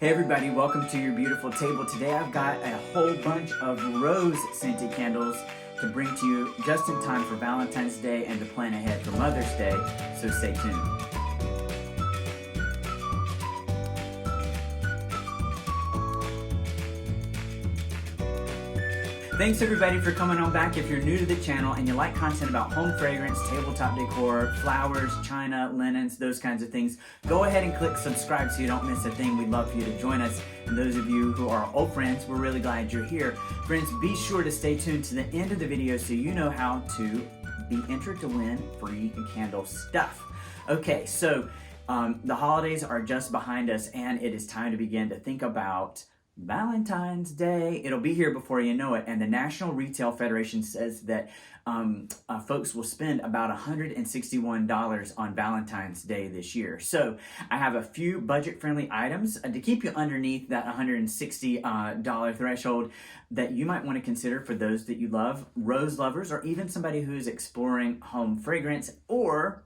Hey everybody, welcome to your beautiful table. Today I've got a whole bunch of rose scented candles to bring to you just in time for Valentine's Day and to plan ahead for Mother's Day, so stay tuned. Thanks everybody for coming on back. If you're new to the channel and you like content about home fragrance, tabletop decor, flowers, china, linens, those kinds of things, go ahead and click subscribe so you don't miss a thing. We'd love for you to join us. And those of you who are old friends, we're really glad you're here. Friends, be sure to stay tuned to the end of the video so you know how to be entered to win free candle stuff. Okay, so the holidays are just behind us and it is time to begin to think about Valentine's Day. It'll be here before you know it, and the National Retail Federation says that folks will spend about $161 on Valentine's Day this year. So I have a few budget-friendly items to keep you underneath that $160 threshold that you might want to consider for those that you love, rose lovers, or even somebody who's exploring home fragrance, or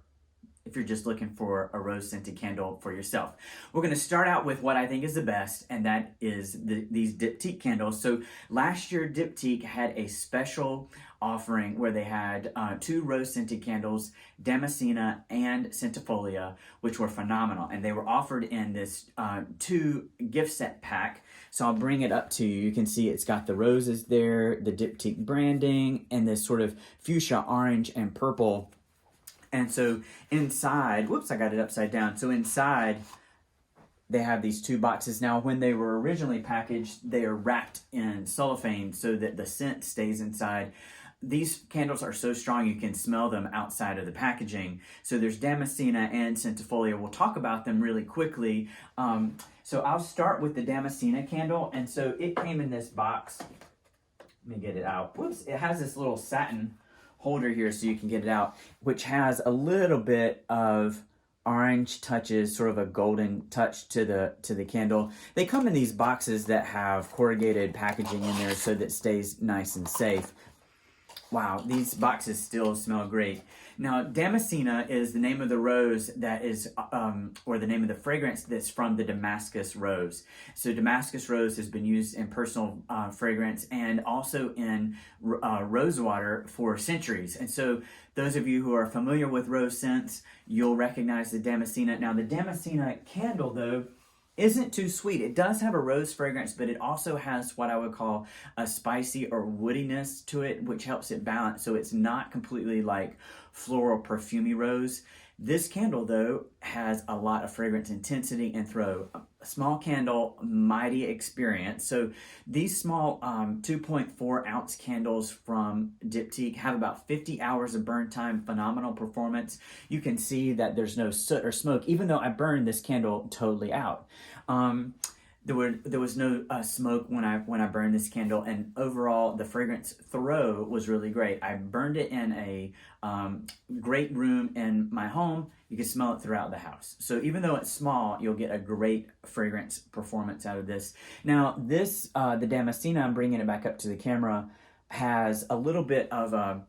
if you're just looking for a rose scented candle for yourself. We're going to start out with what I think is the best, and that is these diptyque candles. So last year Diptyque had a special offering where they had two rose scented candles, Damascena and Centifolia, which were phenomenal, and they were offered in this two gift set pack. So I'll bring it up to you. You can see it's got the roses there, the Diptyque branding, and this sort of fuchsia orange and purple. And so inside, whoops, I got it upside down. So inside, they have these two boxes. Now, when they were originally packaged, they are wrapped in cellophane so that the scent stays inside. These candles are so strong you can smell them outside of the packaging. So there's Damascena and Centifolia. We'll talk about them really quickly. So I'll start with the Damascena candle. And so it came in this box. Let me get it out. Whoops, it has this little satin holder here so you can get it out, which has a little bit of orange touches, sort of a golden touch to the candle. They come in these boxes that have corrugated packaging in there so that it stays nice and safe. Wow, these boxes still smell great. Now, Damascena is the name of the rose that is, or the name of the fragrance that's from the Damascus rose. So Damascus rose has been used in personal fragrance and also in rose water for centuries. And so those of you who are familiar with rose scents, you'll recognize the Damascena. Now, the Damascena candle, though, isn't too sweet. It does have a rose fragrance, but it also has what I would call a spicy or woodiness to it, which helps it balance. So it's not completely like floral perfumey rose. This candle, though, has a lot of fragrance intensity and throw. A small candle, mighty experience. So these small 2.4 ounce candles from Diptyque have about 50 hours of burn time, phenomenal performance. You can see that there's no soot or smoke, even though I burned this candle totally out. There was no smoke when I burned this candle, and overall the fragrance throw was really great. I burned it in a great room in my home. You can smell it throughout the house. So even though it's small, you'll get a great fragrance performance out of this. Now this, the Damascena, I'm bringing it back up to the camera, has a little bit of a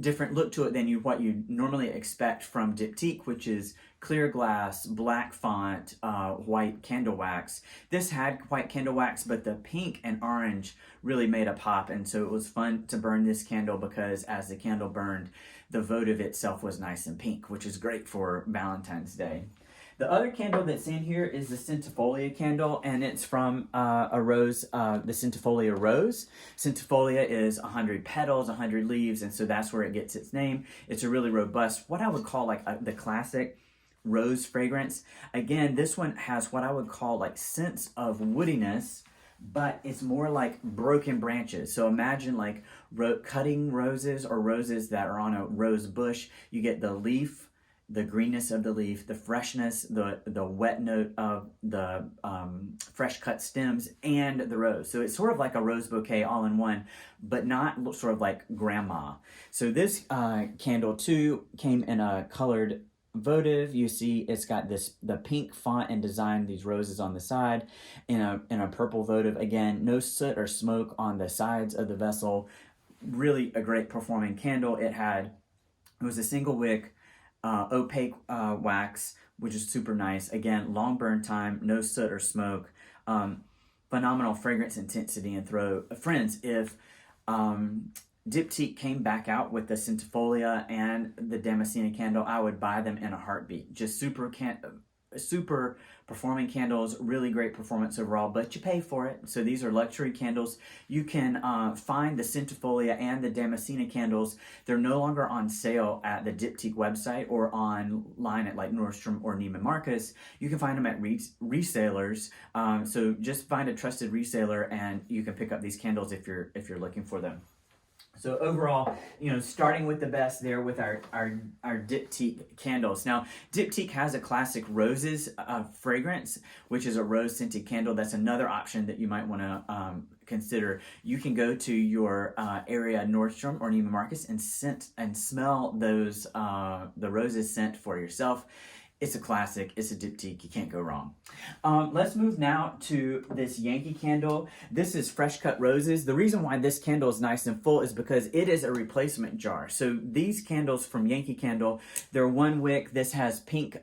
different look to it than what you normally expect from Diptyque, which is clear glass, black font, white candle wax. This had white candle wax, but the pink and orange really made a pop, and so it was fun to burn this candle because as the candle burned, the votive itself was nice and pink, which is great for Valentine's Day. The other candle that's in here is the Centifolia candle, and it's from a rose, the Centifolia rose. Centifolia is 100 petals, 100 leaves, and so that's where it gets its name. It's a really robust, what I would call like the classic rose fragrance. Again, this one has what I would call like sense of woodiness, but it's more like broken branches. So imagine like cutting roses or roses that are on a rose bush. You get the leaf, the greenness of the leaf, the freshness, the wet note of the fresh cut stems, and the rose. So it's sort of like a rose bouquet all in one, but not sort of like grandma. So this candle too came in a colored votive. You see it's got the pink font and design, these roses on the side, in a purple votive. Again, no soot or smoke on the sides of the vessel. Really a great performing candle. It was a single wick opaque wax which is super nice. Again, long burn time, no soot or smoke, phenomenal fragrance intensity and throw. Friends, if Diptyque came back out with the Centifolia and the Damascena candle, I would buy them in a heartbeat. Just super performing candles, really great performance overall, but you pay for it. So these are luxury candles. You can find the Centifolia and the Damascena candles. They're no longer on sale at the Diptyque website or online at like Nordstrom or Neiman Marcus. You can find them at resellers. So just find a trusted reseller and you can pick up these candles if you're looking for them. So overall, starting with the best there with our Diptyque candles. Now, Diptyque has a classic roses fragrance, which is a rose scented candle. That's another option that you might want to consider. You can go to your area Nordstrom or Neiman Marcus and smell those the roses scent for yourself. It's a classic. It's a Diptyque. You can't go wrong. Let's move now to this Yankee candle. This is Fresh Cut Roses. The reason why this candle is nice and full is because it is a replacement jar. So these candles from Yankee Candle, they're one wick. This has pink,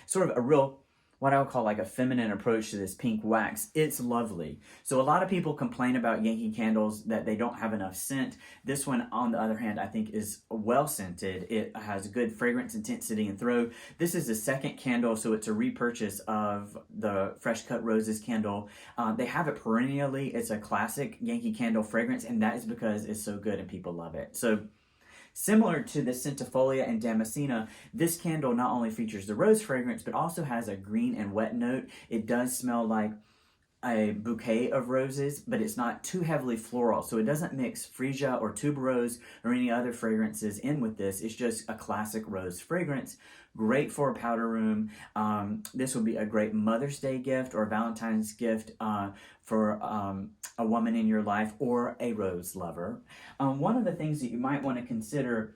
sort of a real, what I would call like a feminine approach to this pink wax. It's lovely. So a lot of people complain about Yankee candles that they don't have enough scent. This one, on the other hand, I think is well scented. It has good fragrance intensity and throw. This is the second candle, so it's a repurchase of the Fresh Cut Roses candle. They have it perennially. It's a classic Yankee Candle fragrance, and that is because it's so good and people love it. So similar to the Centifolia and Damascena, this candle not only features the rose fragrance, but also has a green and wet note. It does smell like a bouquet of roses, but it's not too heavily floral. So it doesn't mix freesia or tuberose or any other fragrances in with this. It's just a classic rose fragrance. Great for a powder room. This would be a great Mother's Day gift or Valentine's gift for a woman in your life or a rose lover. One of the things that you might want to consider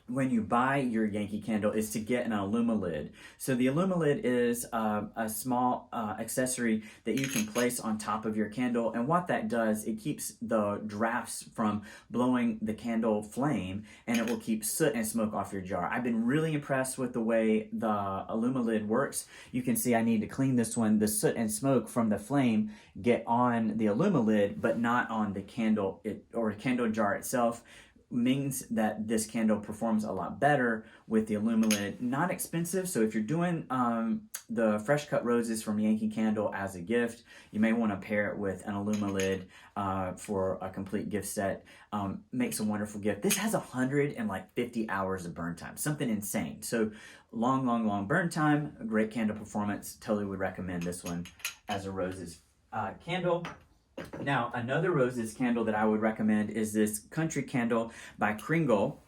when you buy your Yankee candle is to get an Illumilid. So the Illumilid is a small accessory that you can place on top of your candle, and what that does, it keeps the drafts from blowing the candle flame, and it will keep soot and smoke off your jar. I've been really impressed with the way the Illumilid works. You can see I need to clean this one. The soot and smoke from the flame get on the Illumilid, but not on the candle or candle jar itself. Means that this candle performs a lot better with the Illumilid. Not expensive, so if you're doing the Fresh Cut Roses from Yankee Candle as a gift, you may want to pair it with an Illumilid for a complete gift set. Makes a wonderful gift. This has 150 hours of burn time, something insane. So long burn time, a great candle performance. Totally would recommend this one as a roses candle. Now, another roses candle that I would recommend is this Country Candle by Kringle.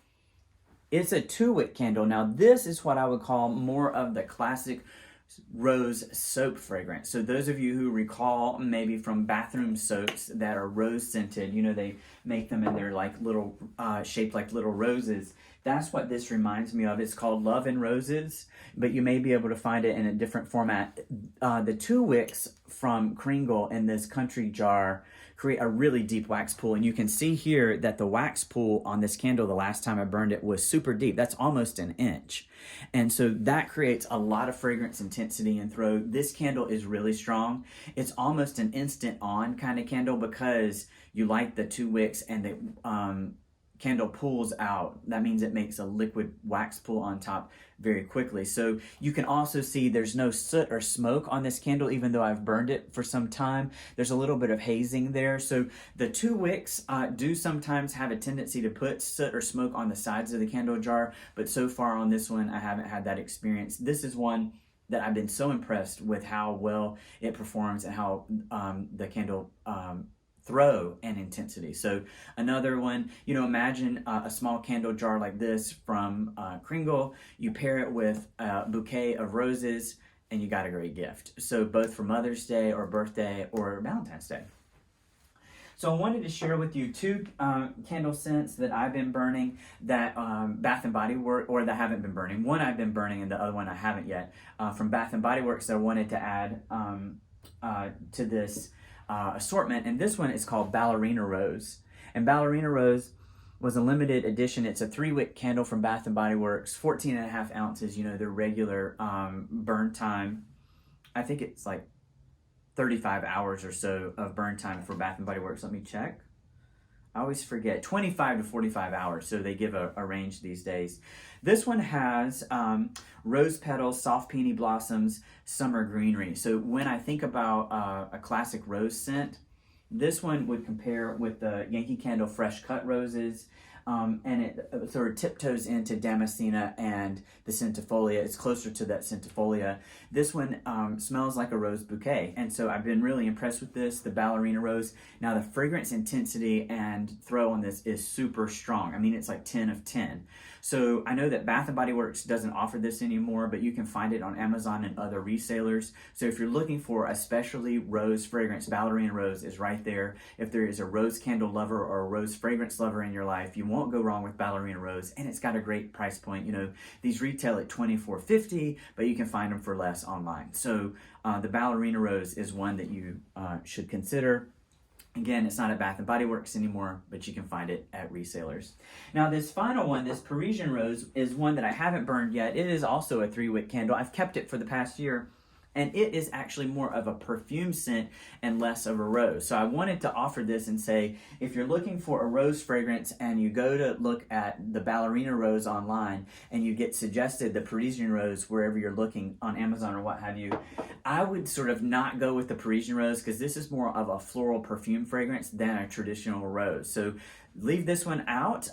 It's a 2-wick candle. Now, this is what I would call more of the classic rose soap fragrance. So those of you who recall maybe from bathroom soaps that are rose scented, they make them and they're like little, shaped like little roses. That's what this reminds me of. It's called Love and Roses, but you may be able to find it in a different format. The 2 wicks from Kringle in this country jar create a really deep wax pool, and you can see here that the wax pool on this candle the last time I burned it was super deep. That's almost an inch, and so that creates a lot of fragrance intensity and throw. This candle is really strong. It's almost an instant on kind of candle because you light the 2 wicks and the candle pulls out. That means it makes a liquid wax pool on top very quickly. So you can also see there's no soot or smoke on this candle, even though I've burned it for some time. There's a little bit of hazing there. So the 2 wicks do sometimes have a tendency to put soot or smoke on the sides of the candle jar, but so far on this one, I haven't had that experience. This is one that I've been so impressed with how well it performs and how the candle throw and intensity. So another one, imagine a small candle jar like this from Kringle. You pair it with a bouquet of roses and you got a great gift. So both for Mother's Day or birthday or Valentine's Day. So I wanted to share with you 2 candle scents that I've been burning that Bath & Body Works, or that haven't been burning. One I've been burning and the other one I haven't yet, from Bath & Body Works that I wanted to add to this assortment. And this one is called Ballerina Rose. And Ballerina Rose was a limited edition. It's a 3-wick candle from Bath and Body Works, 14.5 ounces. You know, their regular burn time. I think it's like 35 hours or so of burn time for Bath and Body Works. Let me check. I always forget, 25 to 45 hours, so they give a range these days. This one has rose petals, soft peony blossoms, summer greenery. So when I think about a classic rose scent, this one would compare with the Yankee Candle Fresh Cut Roses, and it sort of tiptoes into Damascena and the Centifolia. It's closer to that Centifolia. This one smells like a rose bouquet, and so I've been really impressed with this, the Ballerina Rose. Now the fragrance intensity and throw on this is super strong. I mean, it's like 10 of 10. So I know that Bath & Body Works doesn't offer this anymore, but you can find it on Amazon and other resellers. So if you're looking for a specialty rose fragrance, Ballerina Rose is right there. If there is a rose candle lover or a rose fragrance lover in your life, you won't go wrong with Ballerina Rose, and it's got a great price point. You know, these retail at $24.50, but you can find them for less online. So the Ballerina Rose is one that you should consider. Again, it's not at Bath & Body Works anymore, but you can find it at resellers. Now, this final one, this Parisian Rose, is one that I haven't burned yet. It is also a 3-wick candle. I've kept it for the past year, and it is actually more of a perfume scent and less of a rose. So I wanted to offer this and say, if you're looking for a rose fragrance and you go to look at the Ballerina Rose online and you get suggested the Parisian Rose wherever you're looking on Amazon or what have you, I would sort of not go with the Parisian Rose because this is more of a floral perfume fragrance than a traditional rose. So leave this one out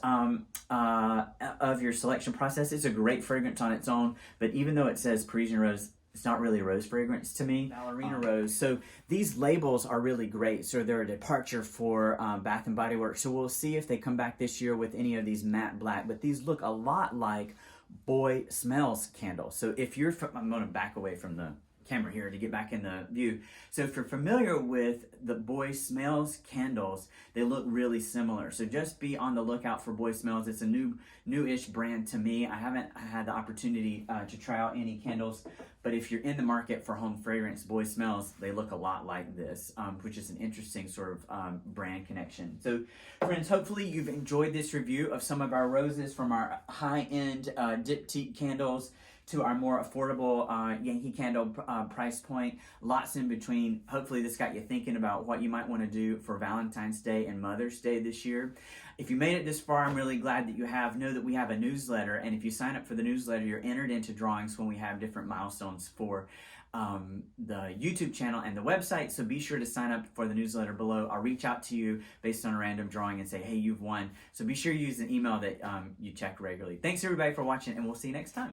of your selection process. It's a great fragrance on its own, but even though it says Parisian Rose, it's not really a rose fragrance to me. Ballerina Rose. So these labels are really great. So they're a departure for Bath and Body Works. So we'll see if they come back this year with any of these matte black. But these look a lot like Boy Smells candles. So if you're, I'm going to back away from the camera here to get back in the view. So if you're familiar with the Boy Smells candles, they look really similar. So just be on the lookout for Boy Smells. It's a new-ish brand to me. I haven't had the opportunity to try out any candles, but if you're in the market for home fragrance, Boy Smells, they look a lot like this, which is an interesting sort of brand connection. So friends, hopefully you've enjoyed this review of some of our roses, from our high-end diptyque candles to our more affordable Yankee Candle price point. Lots in between. Hopefully this got you thinking about what you might want to do for Valentine's Day and Mother's Day this year. If you made it this far, I'm really glad that you have. Know that we have a newsletter, and if you sign up for the newsletter, you're entered into drawings when we have different milestones for the YouTube channel and the website. So be sure to sign up for the newsletter below. I'll reach out to you based on a random drawing and say, hey, you've won. So be sure you use an email that you check regularly. Thanks everybody for watching, and we'll see you next time.